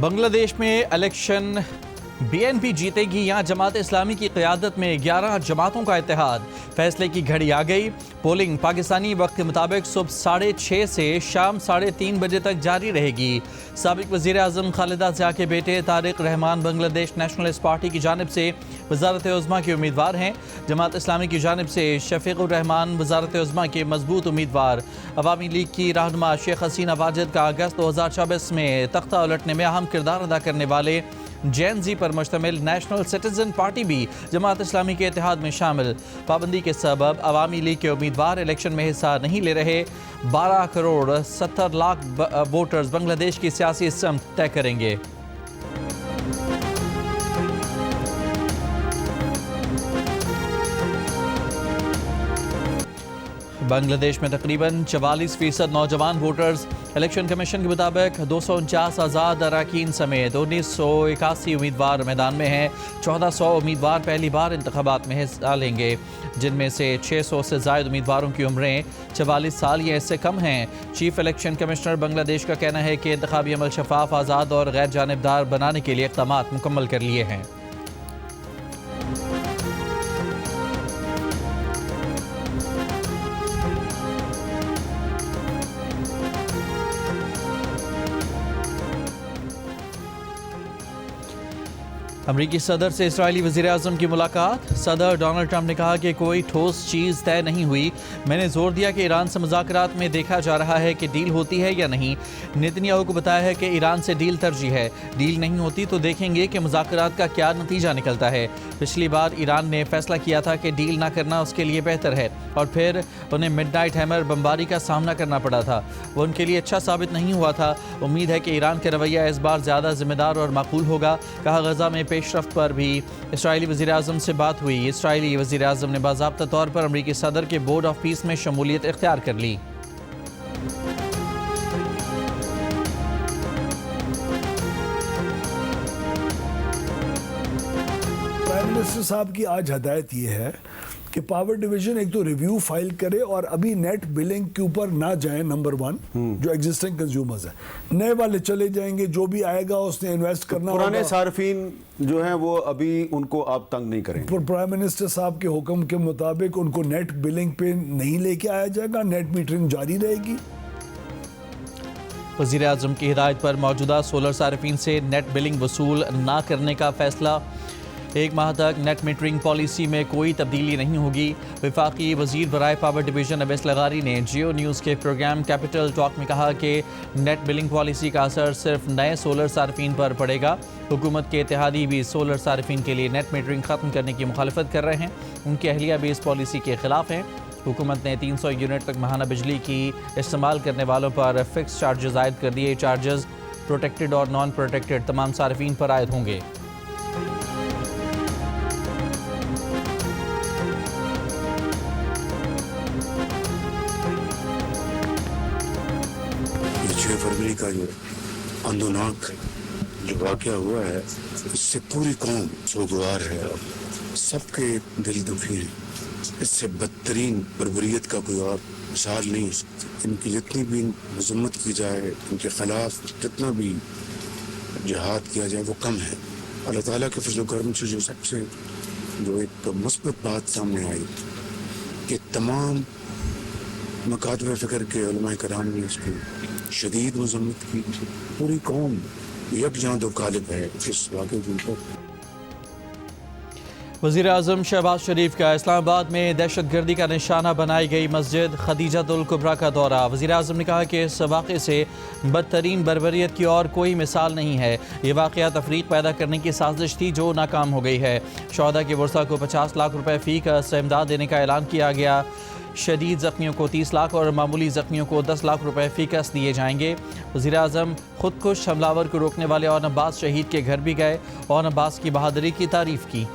बांग्लादेश में election BNP जीतेगी। यहाँ जमात इस्लामी की क़यादत में 11 जमातों का इत्तेहाद। फैसले की घड़ी आ गई। पोलिंग पाकिस्तानी वक्त के मुताबिक सुबह 6:30 से शाम 3:30 बजे तक जारी रहेगी। साबिक वज़ीर आज़म खालिदा ज़िया के बेटे तारिक रहमान बांग्लादेश नेशनलिस्ट पार्टी की जानिब से वज़ारत उज़्मा के उम्मीदवार हैं। जमात इस्लामी की जानिब से शफ़ीक़ुर रहमान वज़ारत उज़्मा के मजबूत उम्मीदवार। अवामी लीग की रहनुमा शेख हसीना वाजिद का अगस्त 2024 में तख्ता उलटने में अहम किरदार अदा करने वाले जैन-जी पर मुश्तमिल नेशनल सिटीजन पार्टी भी जमात इस्लामी के इत्तेहाद में शामिल। पाबंदी के सबब अवामी लीग के उम्मीदवार इलेक्शन में हिस्सा नहीं ले रहे। 12 करोड़ 70 लाख वोटर्स बांग्लादेश की सियासी समत तय करेंगे। बांग्लादेश में तकरीबन 44% नौजवान वोटर्स। इलेक्शन कमीशन के मुताबिक 249 आज़ाद अरकान समेत 1981 उम्मीदवार मैदान में हैं। 1400 उम्मीदवार पहली बार इंतखाबात में हिस्सा लेंगे, जिनमें से 600 से ज़ायद उम्मीदवारों की उम्रें 44 साल या इससे कम हैं। चीफ इलेक्शन कमिश्नर बांग्लादेश का कहना है कि इंतखाबी अमल शफाफ, आज़ाद और गैर जानिबदार बनाने के लिए इक़दाम मुकम्मल कर लिए हैं। अमरीकी सदर से इस्राएली वज़ीर आज़म की मुलाकात। सदर डोनाल्ड ट्रंप ने कहा कि कोई ठोस चीज़ तय नहीं हुई। मैंने जोर दिया कि ईरान से मुज़ाकरात में देखा जा रहा है कि डील होती है या नहीं। नेतन्याहू को बताया है कि ईरान से डील तरजीह है। डील नहीं होती तो देखेंगे कि मुज़ाकरात का क्या नतीजा निकलता है। पिछली बार ईरान ने फैसला किया था कि डील ना करना उसके लिए बेहतर है, और फिर उन्हें मिडनाइट हैमर बमबारी का सामना करना पड़ा था। वो उनके लिए अच्छा साबित नहीं हुआ था। उम्मीद है कि ईरान का रवैया इस बार ज़्यादा जिम्मेदार और माकूल होगा। कहा, गज़ा में पेशरफ्त पर भी इस्राएली वज़ीर आज़म से बात हुई। इस्राएली वज़ीर आज़म ने बाज़ाब्ता तौर पर अमरीकी सदर के बोर्ड ऑफ पीस में शमूलियत इख्तियार कर ली। प्राइम मिनिस्टर साहब की आज हदायत ये है कि पावर डिवीजन एक तो रिव्यू फाइल करे और अभी नेट बिलिंग के ऊपर ना जाए। नंबर 1 जो एग्जिस्टिंग कंज्यूमर्स है, नए वाले चले जाएंगे, जो भी आएगा उसने इन्वेस्ट करना। पुराने सार्फिन जो हैं वो अभी उनको आप तंग नहीं करेंगे। प्राइम मिनिस्टर साहब के हुक्म के मुताबिक उनको नेट बिलिंग पे नहीं लेके आया जाएगा, नेट मीटरिंग जारी रहेगी। वज़ीर आज़म की हिदायत पर मौजूदा सोलर सार्फिन से नेट बिलिंग वसूल ना करने का फैसला। 1 माह तक नेट मीटरिंग पॉलिसी में कोई तब्दीली नहीं होगी। वफाकी वज़ीर बराए पावर डिवीज़न अवैस लगारी ने जियो न्यूज़ के प्रोग्राम कैपिटल टॉक में कहा कि नेट बिलिंग पॉलिसी का असर सिर्फ नए सोलर सार्फिन पर पड़ेगा। हुकूमत के इत्तेहादी भी सोलर सार्फिन के लिए नेट मीटरिंग ख़त्म करने की मुखालफत कर रहे हैं। उनकी अहलिया भी इस पॉलिसी के ख़िलाफ़ हैं। हुकूमत ने 300 यूनिट तक माहाना बिजली की इस्तेमाल करने वालों पर फ़िक्स चार्जेस आयद कर दिए। चार्जेस प्रोटेक्टेड और नॉन प्रोटेक्टेड तमाम सार्फिन पर आयद होंगे। फरवरी का जो अंदोनाक जो वाक़या हुआ है, इससे पूरी कौम सोगवार है, सबके दिल दुखी हैं। इससे बदतरीन बर्बरियत का कोई और मिसाल नहीं है। इनकी जितनी भी मजम्मत की जाए, इनके ख़िलाफ़ जितना भी जिहाद किया जाए वो कम है। अल्लाह ताला के फज़ल करम से जो सबसे जो एक मुस्बत बात सामने आई कि तमाम मकातब फ़िक्र के उलमा कराम ने इसकी शदीद मजम्मत की। पूरी कौम यकजां दो गालिब है इस वाक़े के ऊपर। वज़ीर आज़म शहबाज शरीफ का इस्लामाबाद में दहशतगर्दी का निशाना बनाई गई मस्जिद खदीजतुल कुबरा का दौरा। वज़ीर आज़म ने कहा कि इस वाक़े से बदतरीन बर्बरियत की और कोई मिसाल नहीं है। ये वाक़या तफरीक पैदा करने की साजिश थी जो नाकाम हो गई है। शहदा के वर्सा को 50 लाख रुपए फ़ी का इमदाद देने का ऐलान किया गया। शदीद ज़ख्मियों को 30 लाख और मामूली ज़ख्मियों को 10 लाख रुपए फ़ीकस दिए जाएंगे। वज़ीर आज़म खुदकुश हमलावर को रोकने वाले औन अब्बास शहीद के घर भी गए। औन अब्बास की बहादुरी की तारीफ़ की।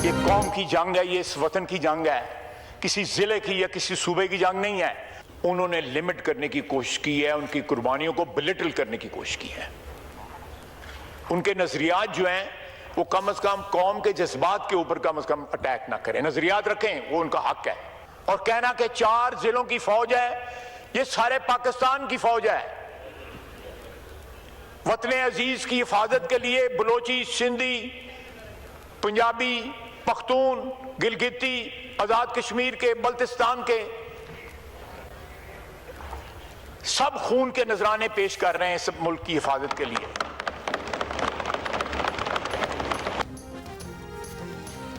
ये कौम की जंग है, ये इस वतन की जंग है, किसी ज़िले की या किसी सूबे की जंग नहीं है। उन्होंने लिमिट करने की कोशिश की है, उनकी कुर्बानियों को बिलिटल करने की कोशिश की है। उनके नजरियात जो हैं वो कम से कम कौम के जज्बात के ऊपर कम से कम अटैक ना करें। नजरियात रखें, वो उनका हक है, और कहना कि 4 जिलों की फौज है, ये सारे पाकिस्तान की फौज है। वतन अजीज की हिफाजत के लिए बलोची, सिंधी, पंजाबी, पख्तून, गिलगिती, आजाद कश्मीर के, बल्तिस्तान के सब खून के नजराने पेश कर रहे हैं सब मुल्क की हिफाजत के लिए।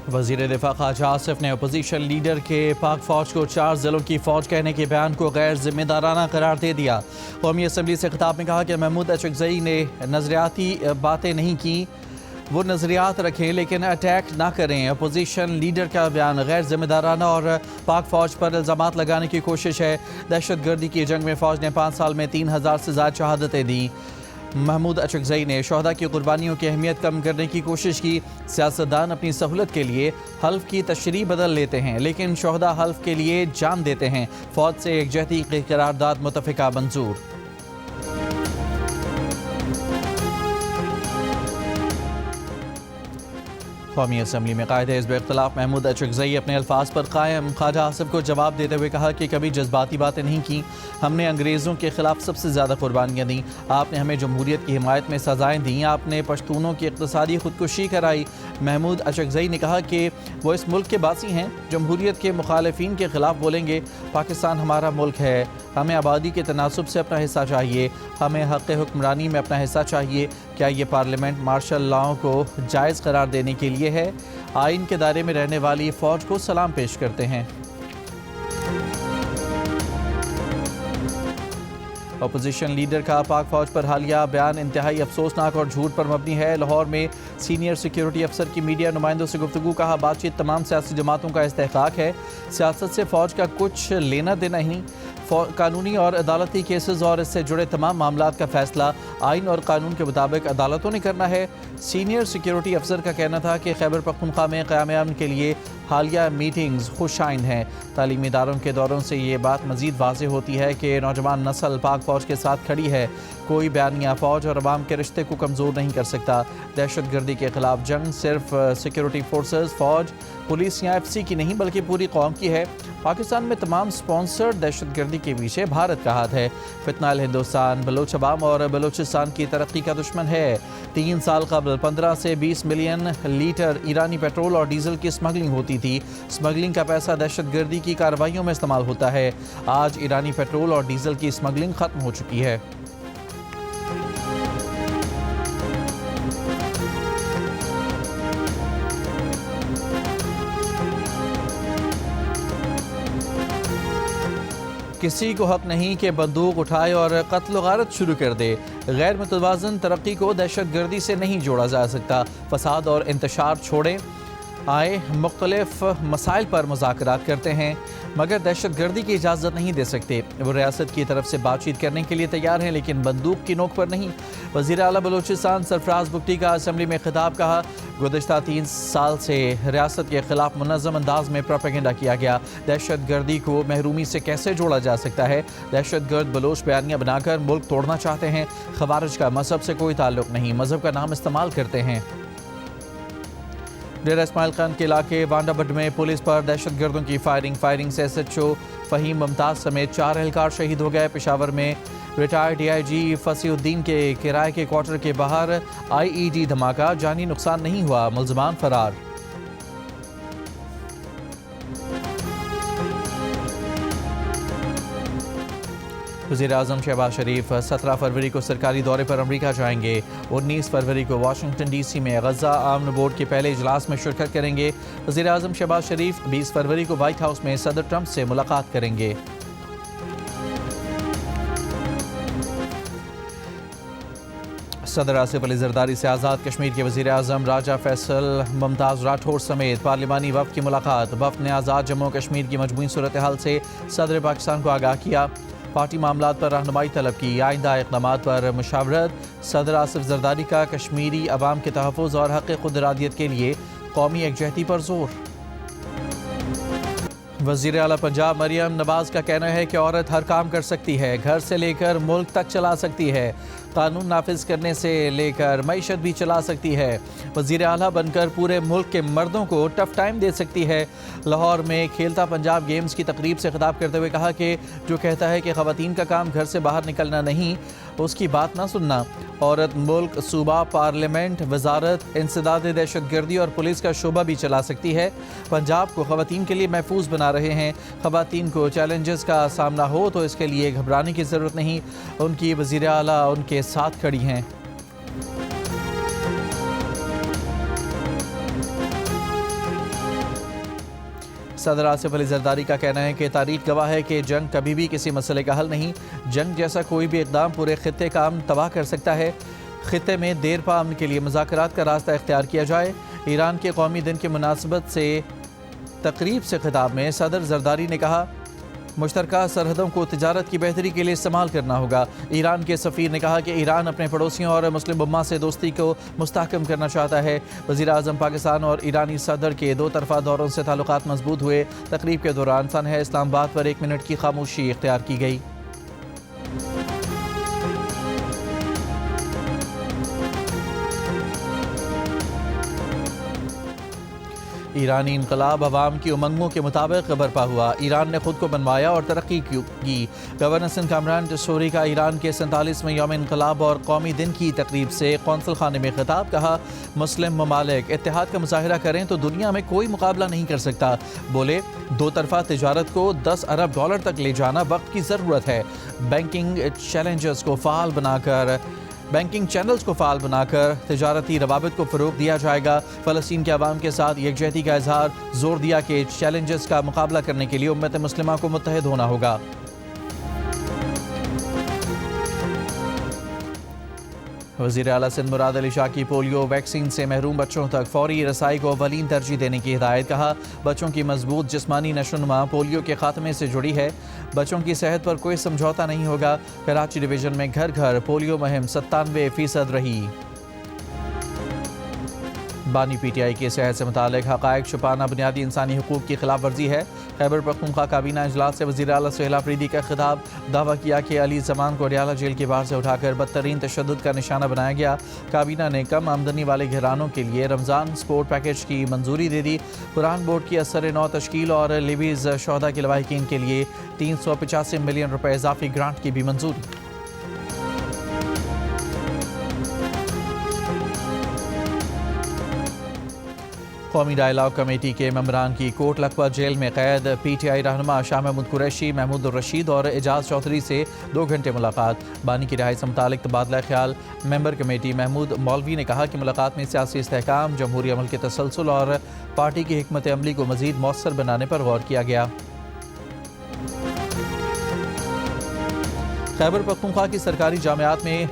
वज़ीर दिफा ख्वाजा आसिफ ने अपोजिशन लीडर के पाक फ़ौज को 4 ज़िलों की फ़ौज कहने के बयान को गैर जिम्मेदाराना करार दे दिया। कौमी असम्बली से खिताब में कहा कि महमूद अचकज़ई ने नज़रियाती बातें नहीं की, वो नज़रियात रखें लेकिन अटैक ना करें। अपोजिशन लीडर का बयान गैर जिम्मेदाराना और पाक फ़ौज पर इल्ज़ामात लगाने की कोशिश है। दहशत गर्दी की जंग में फ़ौज ने 5 साल में 3000 से ज़्यादा शहादतें दी। महमूद अचकज़ई ने शहदा की कुर्बानियों की अहमियत कम करने की कोशिश की। सियासतदान अपनी सहूलत के लिए हल्फ की तशरीह बदल लेते हैं लेकिन शहदा हल्फ के लिए जान देते हैं। फ़ौज से एकजहती की करारदाद मुतफ़िका मंजूर। कौमी असम्बली में कायदे हिज़्ब इख्तिलाफ महमूद अचकज़ई अपने अल्फाज पर कायम। ख्वाजा आसिफ को जवाब देते हुए कहा कि कभी जज्बाती बातें नहीं की, हमने अंग्रेज़ों के ख़िलाफ़ सबसे ज़्यादा कुर्बानियाँ दी, आपने हमें जमहूरियत की हिमायत में सज़ाएँ दी, आपने पश्तूनों की इक़्तिसादी खुदकुशी कराई। महमूद अचकज़ई ने कहा कि वो इस मुल्क के बासी हैं, जमहूरियत के मुखालिफिन के ख़िलाफ़ बोलेंगे। पाकिस्तान हमारा मुल्क है, हमें आबादी के तनासुब से अपना हिस्सा चाहिए, हमें हक़ हुक्मरानी में अपना हिस्सा चाहिए। क्या ये पार्लियामेंट मार्शल लॉ को जायज़ करार देने के लिए है? आइन के दायरे में रहने वाली फ़ौज को सलाम पेश करते हैं। अपोजिशन लीडर का पाक फ़ौज पर हालिया बयान इंतहाई अफसोसनाक और झूठ पर मबनी है। लाहौर में सीनियर सिक्योरिटी अफसर की मीडिया नुमाइंदों से गुफ्तगू, कहा बातचीत तमाम सियासी जमातों का इस्तेहकाक है, सियासत से फ़ौज का कुछ लेना देना ही नहीं। कानूनी और अदालती केसेस और इससे जुड़े तमाम मामलात का फैसला आइन और कानून के मुताबिक अदालतों ने करना है। सीनियर सिक्योरिटी अफसर का कहना था कि खैबर पख्तूनख्वा में क़याम के लिए हालिया मीटिंग्स खुशाइन हैं। तालीमी इदारों के दौरों से ये बात मज़ीद वाज़ेह होती है कि नौजवान नस्ल पाक फ़ौज के साथ खड़ी है। कोई बयानिया फ़ौज और अवाम के रिश्ते को कमज़ोर नहीं कर सकता। दहशत गर्दी के ख़िलाफ़ जंग सिर्फ सिक्योरिटी फोर्सेस, फ़ौज, पुलिस या FC की नहीं बल्कि पूरी कौम की है। पाकिस्तान में तमाम स्पॉन्सर्ड दहशत गर्दी के पीछे भारत का हाथ है। फितना हिंदुस्तान बलोच अवाम और बलोचिस्तान की तरक्की का दुश्मन है। 3 साल कबल 15 से 20 मिलियन लीटर ईरानी पेट्रोल और डीजल की स्मगलिंग होती थी। स्मगलिंग का पैसा दहशत गर्दी की कार्रवाइयों में इस्तेमाल होता है। आज ईरानी पेट्रोल और डीजल की स्मगलिंग खत्म हो चुकी है। किसी को हक नहीं कि बंदूक उठाए और कत्ल गारत शुरू कर दे। गैर मुतवाज़न तरक्की को दहशत गर्दी से नहीं जोड़ा जा सकता। फसाद और इंतशार छोड़ें, आए मुख्तलिफ मसाइल पर मुज़ाकरात करते हैं मगर दहशत गर्दी की इजाज़त नहीं दे सकते। वो रियासत की तरफ से बातचीत करने के लिए तैयार हैं लेकिन बंदूक की नोक पर नहीं। वज़ीर आला बलूचिस्तान सरफराज बुगटी का असम्बली में खिताब, कहा गुज़िश्ता 3 साल से रियासत के ख़िलाफ़ मुनज़्ज़म अंदाज में प्रोपेगेंडा किया गया। दहशत गर्दी को महरूमी से कैसे जोड़ा जा सकता है? दहशत गर्द बलोच बयानियाँ बनाकर मुल्क तोड़ना चाहते हैं। ख़वारिज का मज़हब से कोई ताल्लुक़ नहीं, मज़हब का नाम इस्तेमाल करते हैं। डेरा इस्माइल खान के इलाके वांडाबड में पुलिस पर दहशत गर्दों की फायरिंग से SHO फ़हीम मुमताज़ समेत 4 एहलकार शहीद हो गए। पेशावर में रिटायर्ड DIG फसीउद्दीन के किराए के क्वार्टर के बाहर IED धमाका, जानी नुकसान नहीं हुआ, मुल्ज़िमान फरार। वज़ीर-ए-आज़म शहबाज शरीफ 17 फरवरी को सरकारी दौरे पर अमरीका जाएंगे। 19 फरवरी को वाशिंगटन DC में गज़ा आमन बोर्ड के पहले इजलास में शिरकत करेंगे। वज़ीर-ए-आज़म शहबाज शरीफ 20 फरवरी को व्हाइट हाउस में सदर ट्रंप से मुलाकात करेंगे। सदर आसिफ अली जरदारी से आज़ाद कश्मीर के वज़ीर-ए-आज़म राजा फैसल मुमताज़ राठौर समेत पार्लिमानी वफ़द की मुलाकात। वफ़द ने आज़ाद जम्मू कश्मीर की मजमूई सूरत हाल से सदर पाकिस्तान को आगाह किया। पार्टी मामलात पर रहनुमाई तलब की, आइंदा इक़दामात पर मुशावरत। सदर आसिफ जरदारी का कश्मीरी अवाम के तहफ़्फ़ुज़ और हक़ खुद इरादियत के लिए कौमी एकजहती पर जोर। वज़ीर आला पंजाब मरियम नवाज का कहना है कि औरत हर काम कर सकती है, घर से लेकर मुल्क तक चला सकती है, कानून नाफिज करने से लेकर मईशत भी चला सकती है। वज़ीर आला बनकर पूरे मुल्क के मर्दों को टफ टाइम दे सकती है। लाहौर में खेलता पंजाब गेम्स की तकरीब से खिताब करते हुए कहा कि जो कहता है कि ख़वातीन का काम घर से बाहर निकलना नहीं, उसकी बात ना सुनना। औरत मुल्क, सूबा, पार्लियामेंट, वजारत, इंसदाद दहशतगर्दी और पुलिस का शोबा भी चला सकती है। पंजाब को ख़वातीन के लिए महफूज बना रहे हैं। ख़वातीन को चैलेंजेस का सामना हो तो इसके लिए घबराने की ज़रूरत नहीं। उनकी वज़ीर आला उनके साथ खड़ी हैं। सदर आसिफ अली जरदारी का कहना है कि तारीख गवाह है कि जंग कभी भी किसी मसले का हल नहीं। जंग जैसा कोई भी इक़दाम पूरे खित्ते का अमन तबाह कर सकता है। खित्ते में देर पा अमन के लिए मुज़ाकरात का रास्ता इख्तियार किया जाए। ईरान के कौमी दिन की मुनासबत से तकरीब से खिताब में सदर जरदारी ने कहा, मुश्तरका सरहदों को तिजारत की बेहतरी के लिए इस्तेमाल करना होगा। ईरान के सफ़ीर ने कहा कि ईरान अपने पड़ोसियों और मुस्लिम उम्मा से दोस्ती को मुस्तहकम करना चाहता है। वज़ीर आज़म पाकिस्तान और ईरानी सदर के दो तरफ़ा दौरों से ताल्लुकात मजबूत हुए। तकरीब के दौरान सनह इस्लामाबाद पर 1 मिनट की खामोशी इख्तियार की गई। ईरानी इनकलाब अवाम की उमंगों के मुताबिक बरपा हुआ। ईरान ने खुद को बनवाया और तरक्की की। गवर्नर सिंध कामरान टसूरी का ईरान के 47वें यौम इनकलाब और कौमी दिन की तकरीब से कौंसल खाने में खिताब। कहा, मुस्लिम ममालिक इत्तेहाद का मुजाहिरा करें तो दुनिया में कोई मुकाबला नहीं कर सकता। बोले, दो तरफा तिजारत को $10 अरब तक ले जाना वक्त की ज़रूरत है। बैंकिंग चैनल्स को फ़ाल बनाकर तिजारती रवाबित को फ़रोग़ दिया जाएगा। फ़लस्तीन के अवाम के साथ यकजहती का इजहार। जोर दिया कि चैलेंजेस का मुकाबला करने के लिए उम्मत मुस्लिमा को मुत्तहिद होना होगा। वज़ीर आला सिंध मुराद अली शाह की पोलियो वैक्सीन से महरूम बच्चों तक फौरी रसाई को अवलीन तरजीह देने की हिदायत। कहा, बच्चों की मजबूत जिस्मानी नशोनुमा पोलियो के खात्मे से जुड़ी है। बच्चों की सेहत पर कोई समझौता नहीं होगा। कराची डिवीज़न में घर घर पोलियो मुहिम 97% रही। बानी PTI की सेहत से मुतालिक हक़ाइक़ छुपाना बुनियादी इंसानी हुकूक़ की खिलाफ वर्जी है। खैबर पख्तूनख्वा काबीना इजलास से वज़ीर आला सुहेल आफरीदी का खिताब। दावा किया कि अली ज़मान को अडियाला जेल के बाहर से उठाकर बदतरीन तशद्दुद का निशाना बनाया गया। काबीना ने कम आमदनी वाले घरानों के लिए रमज़ान स्पोर्ट पैकेज की मंजूरी दे दी। कुरान बोर्ड की असर नौ तश्कील और लिवीज़ शोहदा के लवाहिकीन के लिए 385 मिलियन रुपए इजाफी ग्रांट की भी मंजूरी। कौमी डायलॉग कमेटी के मेंबरान की कोट लखपत जेल में कैद। PTI रहनुमा शाह महमूद कुरैशी, महमूद रशीद और एजाज चौधरी से 2 घंटे मुलाकात। बानी की रिहाई से मुतालिक तबादला ख्याल। मेंबर कमेटी महमूद मौलवी ने कहा कि मुलाकात में सियासी इस्तेहकाम, जमहूरी अमल के तसलसल और पार्टी की हिकमत अमली को मजीद मौसर बनाने पर गौर किया गया। खैबर पख्तूनख्वा की सरकारी जामियात में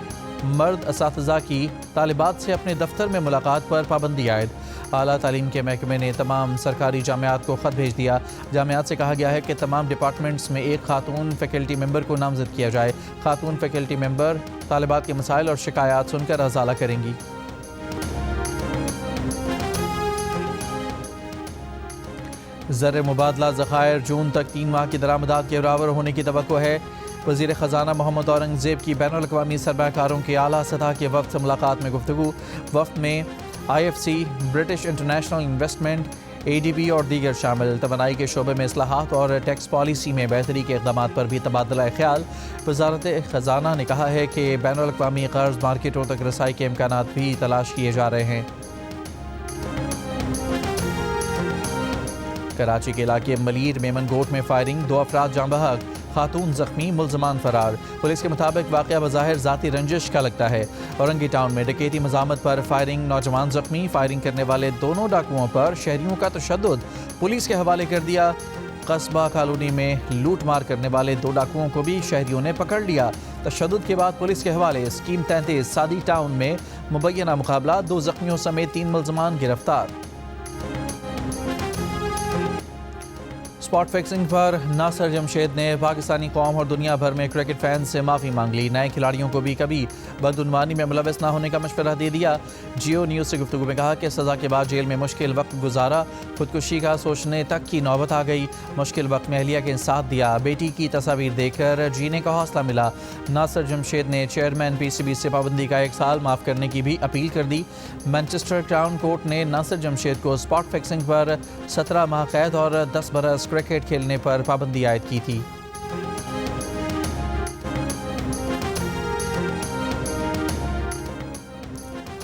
मर्द असातिज़ा की तालिबात से अपने दफ्तर में मुलाकात पर पाबंदी आयद। आला तालीम के महकमे ने तमाम सरकारी जामियात को ख़त भेज दिया। जामियात से कहा गया है कि तमाम डिपार्टमेंट्स में एक खातून फैकल्टी मेंबर को नामजद किया जाए। खातून फैकल्टी मेंबर तालिबात के मसाइल और शिकायत सुनकर अजाला करेंगी। ज़र मुबादला ज़खायर जून तक 3 माह की दरामदात के बराबर होने की तवक्को है। वज़ीर ख़जाना मोहम्मद औरंगज़ेब की बैनुल-अक़वामी सरमायाकारों के आला सतह के वफ़द से मुलाकात में गुफ्तगू। वफ़द में IFC, British international investment, ADB और दीगर शामिल। तवानाई के शोबे में इस्लाहात और टैक्स पॉलिसी में बेहतरी के इक़दाम पर भी तबादला ख्याल। वज़ारत ख़जाना ने कहा है कि बैनुल-अक़वामी क़र्ज़ मार्केटों तक रसाई के इम्कानात भी तलाश किए जा रहे हैं। कराची के इलाके मलीर मेमनगोट में फायरिंग, 2 अफराद जाँ बहक, खातून जख्मी, मुलजमान फरार। पुलिस के मुताबिक वाक़या बज़ाहिर ज़ाती रंजिश का लगता है। औरंगी टाउन में डकैती मज़ामत पर फायरिंग, नौजवान जख्मी। फायरिंग करने वाले दोनों डाकुओं पर शहरियों का तशद्दुद, पुलिस के हवाले कर दिया। कस्बा कॉलोनी में लूट मार करने वाले 2 डाकुओं को भी शहरियों ने पकड़ लिया। तशद्दुद के बाद पुलिस के हवाले स्कीम 33 सादी टाउन में मुबैना मुकाबला, 2 जख्मियों समेत 3 मुलजमान गिरफ्तार। स्पॉट फिक्सिंग पर नासिर जमशेद ने पाकिस्तानी कौम और दुनिया भर में क्रिकेट फैंस से माफ़ी मांग ली। नए खिलाड़ियों को भी कभी बदउनवानी में मुलविस ना होने का मशवरा दे दिया। जियो न्यूज़ से गुफ्तगू में कहा कि सज़ा के बाद जेल में मुश्किल वक्त गुजारा, खुदकुशी का सोचने तक की नौबत आ गई। मुश्किल वक्त में अहलिया के साथ दिया, बेटी की तस्वीर देखकर जीने का हौसला मिला। नासिर जमशेद ने चेयरमैन PCB से पाबंदी का 1 साल माफ़ करने की भी अपील कर दी। मैनचेस्टर क्राउन कोर्ट ने नासिर जमशेद को स्पॉट फिक्सिंग पर 17 माह कैद और 10 बरस क्रिकेट खेलने पर पाबंदी आयद की थी।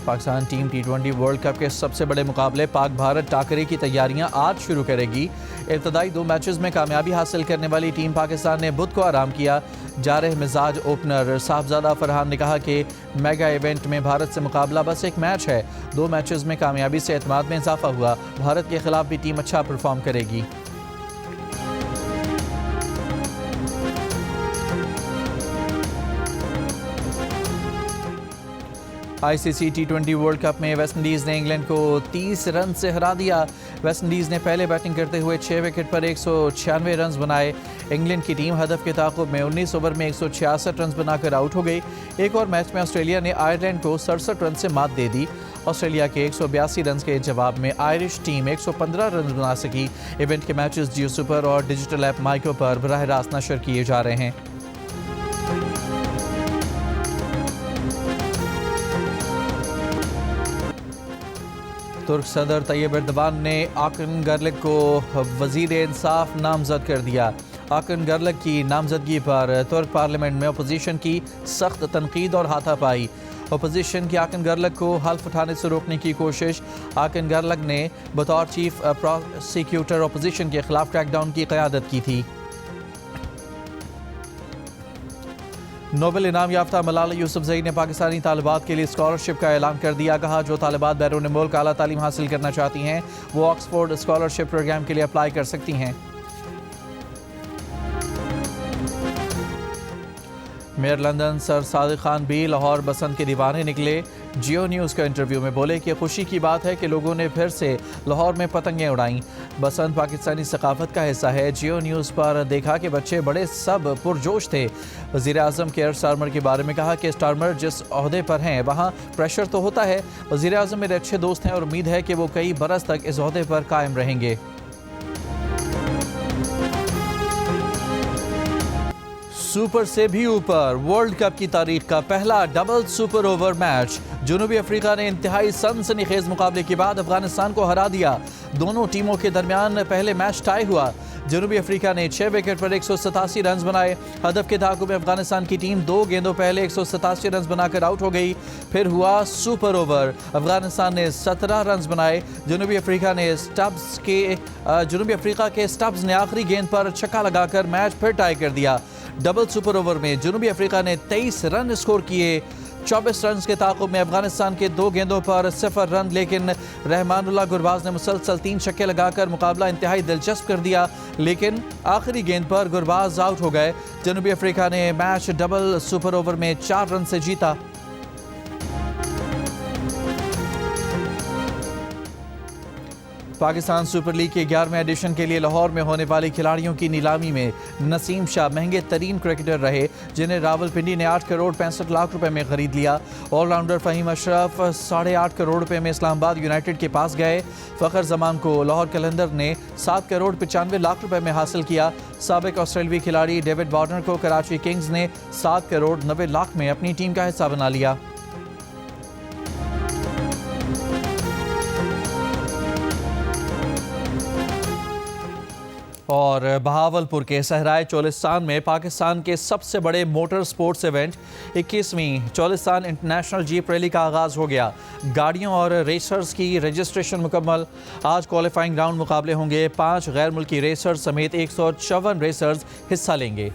Pakistan team T20 world cup के सबसे बड़े मुकाबले पाक भारत टाकरे की तैयारियां आज शुरू करेगी। इब्तदाई 2 मैचेस में कामयाबी हासिल करने वाली टीम पाकिस्तान ने बुध को आराम किया। जारह मिजाज ओपनर साहबजादा फरहान ने कहा कि मेगा इवेंट में भारत से मुकाबला बस एक मैच है। 2 मैचेस में कामयाबी से एतमाद में इजाफा हुआ। भारत के खिलाफ भी टीम अच्छा परफॉर्म करेगी। ICC T20 वर्ल्ड कप में वेस्टइंडीज़ ने इंग्लैंड को 30 रन से हरा दिया। वेस्टइंडीज़ ने पहले बैटिंग करते हुए 6 विकेट पर 196 रन बनाए। इंग्लैंड की टीम हदफ के ताक़ुब में 19 ओवर में 166 रन बनाकर आउट हो गई। एक और मैच में ऑस्ट्रेलिया ने आयरलैंड को 67 रन से मात दे दी। ऑस्ट्रेलिया के 182 रन के जवाब में आयरिश टीम 115 रन बना सकी। इवेंट के मैचेस जियो सुपर और डिजिटल ऐप माइको पर बराह रास्त नशर किए जा रहे हैं। तुर्क सदर तैयब एर्दोगान ने आकन गर्लिक को वज़ीर इंसाफ नामजद कर दिया। आकन गर्लिक की नामजदगी पर तुर्क पार्लियामेंट में अपोजिशन की सख्त तनकीद और हाथापाई। अपोजिशन की आकन गर्लिक को हल्फ उठाने से रोकने की कोशिश। आकन गर्लिक ने बतौर चीफ प्रोसिक्यूटर अपोजिशन के खिलाफ क्रैकडाउन की क़यादत की थी। नोबेल इनाम याफ्ता मलाला यूसुफजई ने पाकिस्तानी तालिबात के लिए स्कॉलरशिप का ऐलान कर दिया। कहा, जो तालिबात बैरून मुल्क आला तालीम हासिल करना चाहती हैं वो ऑक्सफोर्ड स्कॉलरशिप प्रोग्राम के लिए अप्लाई कर सकती हैं। Mayor London sir Sadiq Khan भी लाहौर बसंत के दीवाने निकले। जियो न्यूज़ का इंटरव्यू में बोले कि खुशी की बात है कि लोगों ने फिर से लाहौर में पतंगें उड़ाईं। बसंत पाकिस्तानी सकाफत का हिस्सा है। जियो न्यूज़ पर देखा कि बच्चे बड़े सब पुरजोश थे। वज़ीर आज़म केयर स्टारमर के बारे में कहा कि स्टारमर जिस ओहदे पर हैं वहाँ प्रेशर तो होता है। वज़ीर आज़म मेरे अच्छे दोस्त हैं और उम्मीद है कि वो कई बरस तक इस ओहदे पर कायम रहेंगे। सुपर से भी ऊपर, वर्ल्ड कप की तारीख का पहला डबल सुपर ओवर मैच। जनूबी अफ्रीका ने इंतहाई सनसनीखेज मुकाबले के बाद अफगानिस्तान को हरा दिया। दोनों टीमों के दरमियान पहले मैच टाई हुआ। जनूबी अफ्रीका ने 6 विकेट पर 187 रन बनाए। हदफ के ताक़ुब में अफगानिस्तान की टीम 2 गेंदों पहले 187 रन बनाकर आउट हो गई। फिर हुआ सुपर ओवर। अफगानिस्तान ने 17 रन बनाए। जनूबी अफ्रीका के स्टब्स ने आखिरी गेंद पर छक्का लगाकर मैच फिर टाई कर दिया। डबल सुपर ओवर में जनूबी अफ्रीका ने 23 रन स्कोर किए। 24 रन के ताक़ुब में अफगानिस्तान के 2 गेंदों पर 0 रन, लेकिन रहमानुल्लाह गुरबाज ने मुसलसल 3 छक्के लगाकर मुकाबला इंतहाई दिलचस्प कर दिया। लेकिन आखिरी गेंद पर गुरबाज आउट हो गए। जनूबी अफ्रीका ने मैच डबल सुपर ओवर में 4 रन से जीता। पाकिस्तान सुपर लीग के 11वें एडिशन के लिए लाहौर में होने वाली खिलाड़ियों की नीलामी में नसीम शाह महंगे तरीन क्रिकेटर रहे, जिन्हें रावलपिंडी ने 8 करोड़ 65 लाख रुपए में खरीद लिया। ऑलराउंडर फ़हीम अशरफ 8.5 करोड़ रुपए में इस्लामाबाद यूनाइटेड के पास गए। फ़खर जमान को लाहौर कलंदर ने 7 करोड़ 95 लाख रुपए में हासिल किया। साबिक ऑस्ट्रेलवी खिलाड़ी डेविड वार्नर को कराची किंग्स ने 7 करोड़ 90 लाख में अपनी टीम का हिस्सा बना लिया। और बहावलपुर के सहराए चोलिस्तान में पाकिस्तान के सबसे बड़े मोटर स्पोर्ट्स इवेंट 21वीं चोलिस्तान इंटरनेशनल जीप रैली का आगाज़ हो गया। गाड़ियों और रेसर्स की रजिस्ट्रेशन मुकम्मल। आज क्वालिफाइंग राउंड मुकाबले होंगे। 5 गैर मुल्की रेसर्स समेत 154 रेसर्स हिस्सा लेंगे।